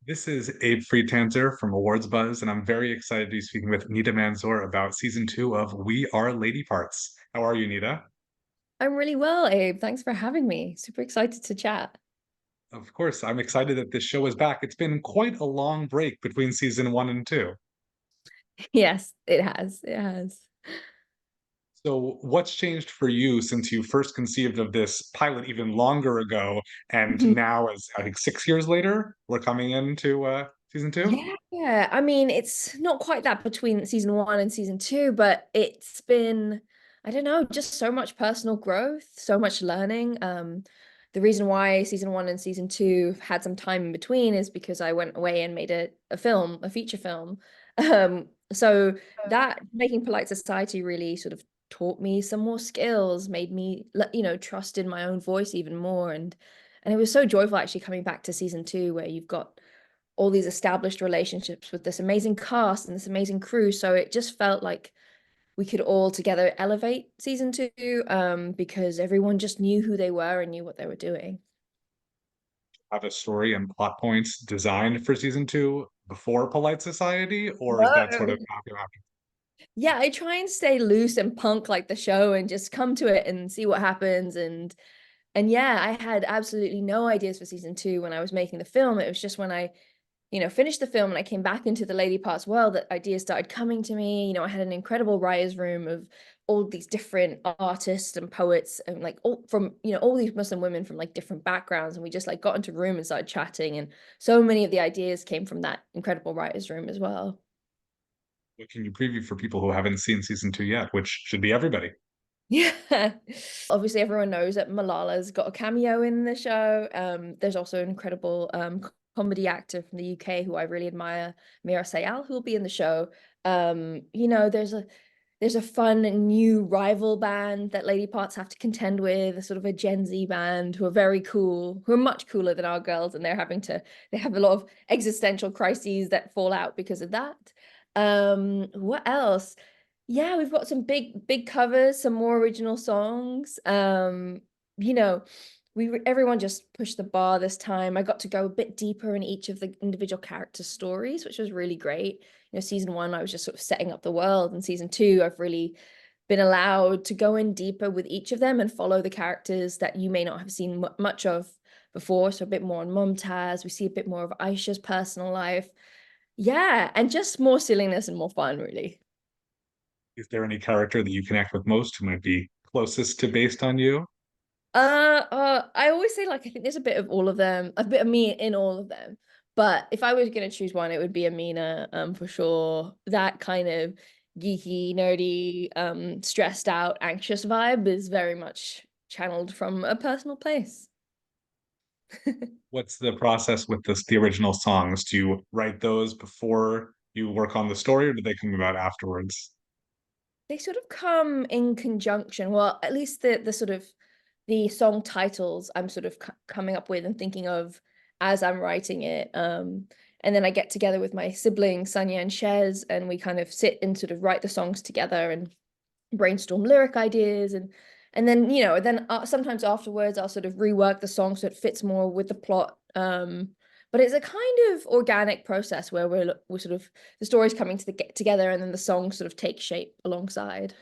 This is Abe Friedtanzer from Awards Buzz, and I'm very excited to be speaking with Nida Manzoor about season two of We Are Lady Parts. How are you, Nida? I'm really well, Abe. Thanks for having me. Super excited to chat. Of course, I'm excited that this show is back. It's been quite a long break between season one and two. Yes, it has. It has. So, what's changed for you since you first conceived of this pilot even longer ago, and now, as I think 6 years later, we're coming into season two? Yeah, I mean, it's not quite that between season one and season two, but it's been, I don't know, just so much personal growth, so much learning. The reason why season one and season two had some time in between is because I went away and made a film, a feature film. So that making Polite Society really sort of taught me some more skills, made me, trust in my own voice even more. And it was so joyful actually coming back to season two where you've got all these established relationships with this amazing cast and this amazing crew. So it just felt like we could all together elevate season two, because everyone just knew who they were and knew what they were doing. Have a story and plot points designed for season two before Polite Society, or is that sort No. of happen after? Yeah, I try and stay loose and punk like the show and just come to it and see what happens. And yeah, I had absolutely no ideas for season two when I was making the film. It was just when I finished the film and I came back into the lady parts world that ideas started coming to me. I had an incredible writers' room of all these different artists and poets and like all from, all these Muslim women from like different backgrounds. And we just like got into a room and started chatting. And so many of the ideas came from that incredible writers' room as well. What can you preview for people who haven't seen season two yet, which should be everybody? Yeah. Obviously, everyone knows that Malala's got a cameo in the show. There's also an incredible comedy actor from the UK who I really admire, Mira Sayal, who will be in the show. There's a fun new rival band that Lady Parts have to contend with, a sort of a Gen Z band who are very cool, who are much cooler than our girls, and they have a lot of existential crises that fall out because of that. What else? Yeah, we've got some big covers, some more original songs. You know, everyone just pushed the bar this time. I got to go a bit deeper in each of the individual character stories, which was really great. Season one, I was just sort of setting up the world, and season two, I've really been allowed to go in deeper with each of them and follow the characters that you may not have seen much of before. So a bit more on Mumtaz. We see a bit more of Aisha's personal life. Yeah, and just more silliness and more fun, really. Is there any character that you connect with most who might be closest to based on you? I always say like I think there's a bit of all of them, a bit of me in all of them. But if I was gonna choose one, it would be Amina, for sure. That kind of geeky, nerdy, stressed out, anxious vibe is very much channeled from a personal place. What's the process with the original songs? Do you write those before you work on the story, or do they come about afterwards? They sort of come in conjunction. Well, at least the sort of the song titles I'm sort of coming up with and thinking of as I'm writing it. And then I get together with my siblings, Sanya and Shez, and we kind of sit and sort of write the songs together and brainstorm lyric ideas and then sometimes afterwards I'll sort of rework the song so it fits more with the plot. But it's a kind of organic process where we're sort of the story's coming to get together and then the songs sort of take shape alongside.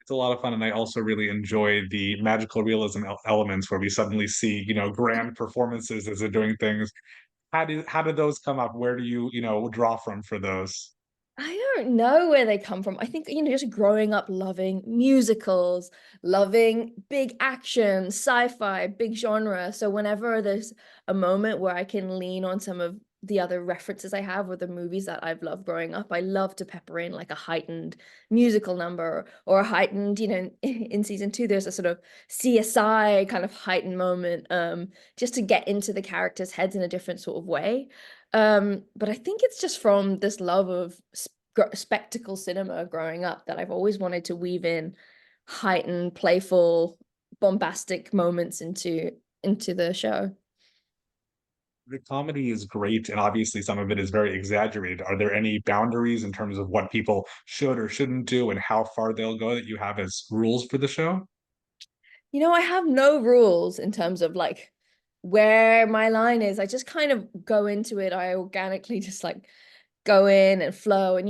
It's a lot of fun, and I also really enjoy the magical realism elements where we suddenly see, grand performances as they're doing things. How do those come up? Where do you, draw from for those? I don't know where they come from. I think, just growing up loving musicals, loving big action, sci-fi, big genre. So whenever there's a moment where I can lean on some of the other references I have with the movies that I've loved growing up, I love to pepper in like a heightened musical number or a heightened, in season two, there's a sort of CSI kind of heightened moment, just to get into the characters' heads in a different sort of way. But I think it's just from this love of spectacle cinema growing up that I've always wanted to weave in heightened, playful, bombastic moments into the show. The comedy is great, and obviously some of it is very exaggerated. Are there any boundaries in terms of what people should or shouldn't do and how far they'll go that you have as rules for the show? I have no rules in terms of like where my line is. I just kind of go into it. I organically just like go in and flow. And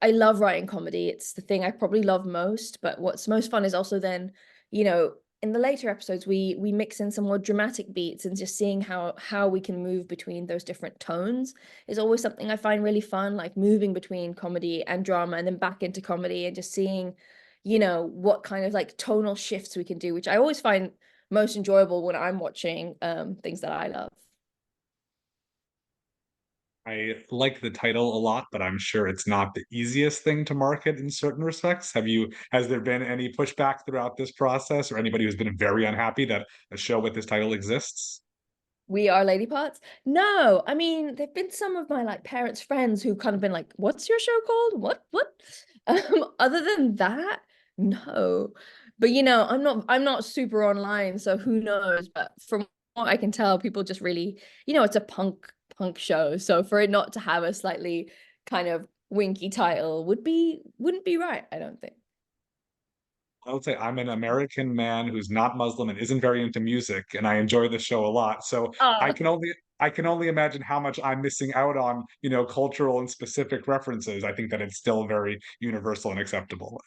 I love writing comedy. It's the thing I probably love most. But what's most fun is also then, you know, in the later episodes, we mix in some more dramatic beats, and just seeing how we can move between those different tones is always something I find really fun, like moving between comedy and drama and then back into comedy, and just seeing, what kind of like tonal shifts we can do, which I always find most enjoyable when I'm watching things that I love. I like the title a lot, but I'm sure it's not the easiest thing to market in certain respects. Has there been any pushback throughout this process, or anybody who's been very unhappy that a show with this title exists? We Are Lady Parts? No, I mean, there've been some of my like parents' friends who kind of been like, "What's your show called? What?" Other than that, no. But I'm not super online, so who knows? But from what I can tell, people just really, it's a punk show. So for it not to have a slightly kind of winky title wouldn't be right, I don't think. I would say I'm an American man who's not Muslim and isn't very into music, and I enjoy the show a lot. So I Oh, can only I can only imagine how much I'm missing out on, cultural and specific references. I think that it's still very universal and accessible.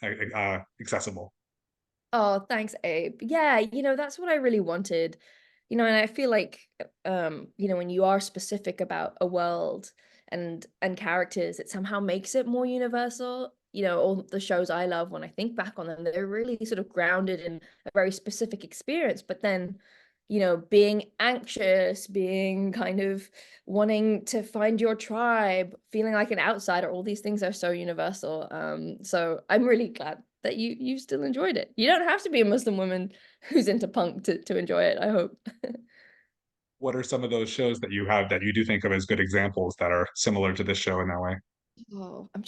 Oh, thanks, Abe. Yeah, that's what I really wanted. And I feel like when you are specific about a world and characters, it somehow makes it more universal. All the shows I love, when I think back on them, they're really sort of grounded in a very specific experience. But then, being anxious, being kind of wanting to find your tribe, feeling like an outsider, all these things are so universal. So I'm really glad that you still enjoyed it. You don't have to be a Muslim woman who's into punk to enjoy it, I hope. What are some of those shows that you have that you do think of as good examples that are similar to this show in that way? Oh, I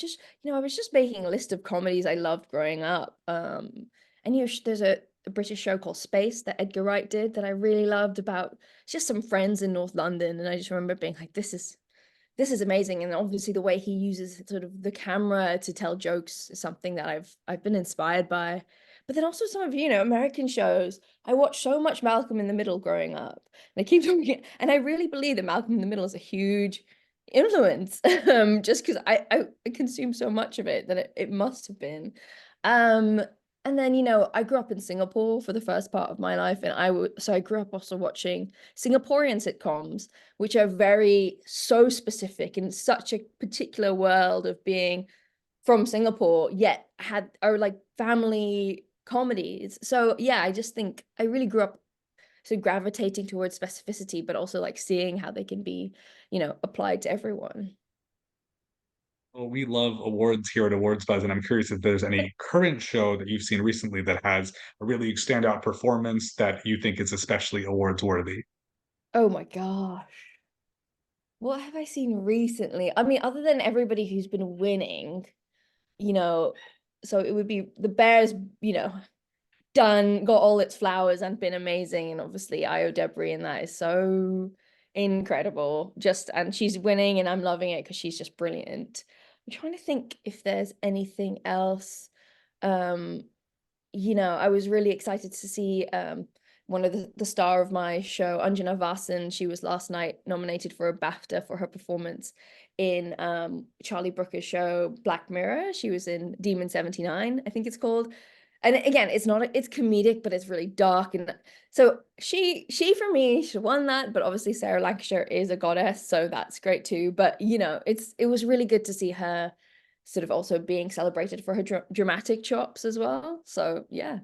was just making a list of comedies I loved growing up. And there's a British show called Space that Edgar Wright did that I really loved, about just some friends in North London. And I just remember being like, this is amazing. And obviously the way he uses sort of the camera to tell jokes is something that I've been inspired by. But then also some of, American shows. I watched so much Malcolm in the Middle growing up. And I keep talking, and I really believe that Malcolm in the Middle is a huge influence. Just because I consume so much of it that it must have been. Um, and then, I grew up in Singapore for the first part of my life, and I grew up also watching Singaporean sitcoms, which are very so specific in such a particular world of being from Singapore, yet are like family comedies. So yeah, I just think I really grew up so gravitating towards specificity, but also like seeing how they can be, applied to everyone. Well, we love awards here at Awards Buzz, and I'm curious if there's any current show that you've seen recently that has a really standout performance that you think is especially awards worthy. Oh my gosh. What have I seen recently? I mean, other than everybody who's been winning, you know, so it would be the Bears, you know, done, got all its flowers and been amazing. And obviously Io Debris and that is so incredible. And she's winning and I'm loving it because she's just brilliant. I'm trying to think if there's anything else. Um, I was really excited to see one of the star of my show, Anjana Vasan. She was last night nominated for a BAFTA for her performance in Charlie Brooker's show Black Mirror. She was in Demon 79, I think it's called. And again, it's comedic, but it's really dark. And so she for me, she won that, but obviously Sarah Lancashire is a goddess, so that's great too. But it was really good to see her sort of also being celebrated for her dramatic chops as well. So yeah.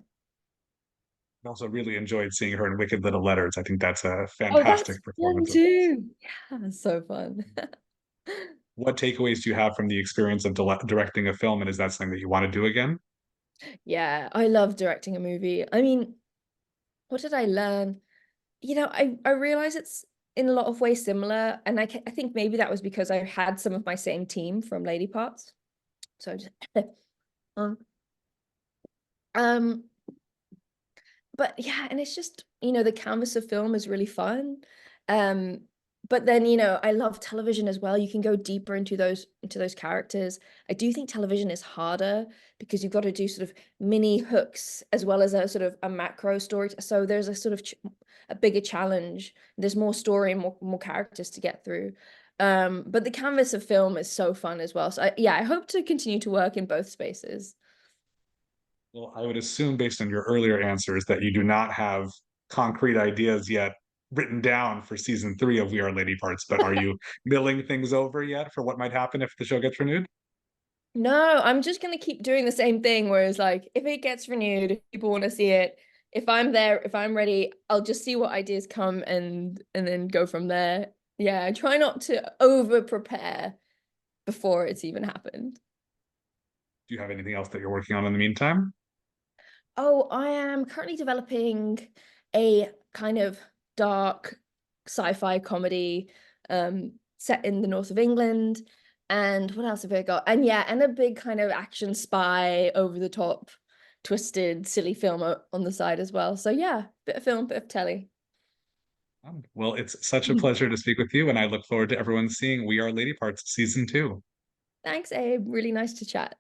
I also really enjoyed seeing her in Wicked Little Letters. I think that's a Oh, that's fantastic fun performance. too. Yeah, so fun. What takeaways do you have from the experience of directing a film, and is that something that you want to do again? Yeah, I love directing a movie. I mean, what did I learn? I realize it's in a lot of ways similar, and I think maybe that was because I had some of my same team from Lady Parts. So just, um, um, but yeah, and it's just, the canvas of film is really fun. Um, but then, I love television as well. You can go deeper into those characters. I do think television is harder because you've got to do sort of mini hooks as well as a sort of a macro story. So there's a sort of a bigger challenge. There's more story and more characters to get through. But the canvas of film is so fun as well. So yeah, I hope to continue to work in both spaces. Well, I would assume based on your earlier answers that you do not have concrete ideas yet written down for season 3 of We Are Lady Parts, but are you milling things over yet for what might happen if the show gets renewed? No, I'm just gonna keep doing the same thing. Whereas, like, if it gets renewed, if people want to see it, if I'm there, if I'm ready, I'll just see what ideas come and then go from there. Yeah, I try not to over prepare before it's even happened. Do you have anything else that you're working on in the meantime? Oh, I am currently developing a kind of dark sci-fi comedy set in the north of England. And what else have I got? And yeah, and a big kind of action spy, over the top, twisted, silly film on the side as well. So yeah, bit of film, bit of telly. Well, it's such a pleasure to speak with you, and I look forward to everyone seeing We Are Lady Parts season 2. Thanks, Abe. Really nice to chat.